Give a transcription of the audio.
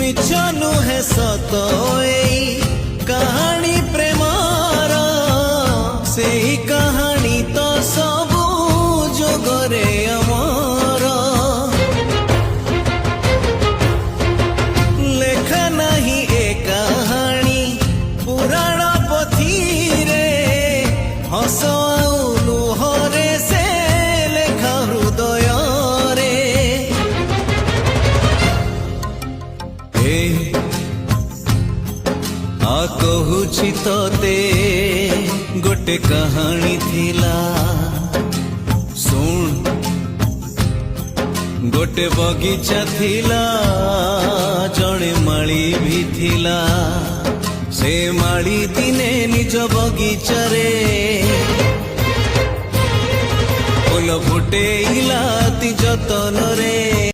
मिछ नुहे सत एई कहानी प्रेमार से कहानी तो सबू जोगरे अमर लेखा नहीं ए कहानी पुराण पथी रे हस आउ लुहरे से लेखा हृदय रे आ कहूची तोते गोटे कहानी थिला सुन गोटे बगीचा थिला जड़े माली भी थिला से माली दिने निज बगीचा रे फूल फुटेइला ती जतन रे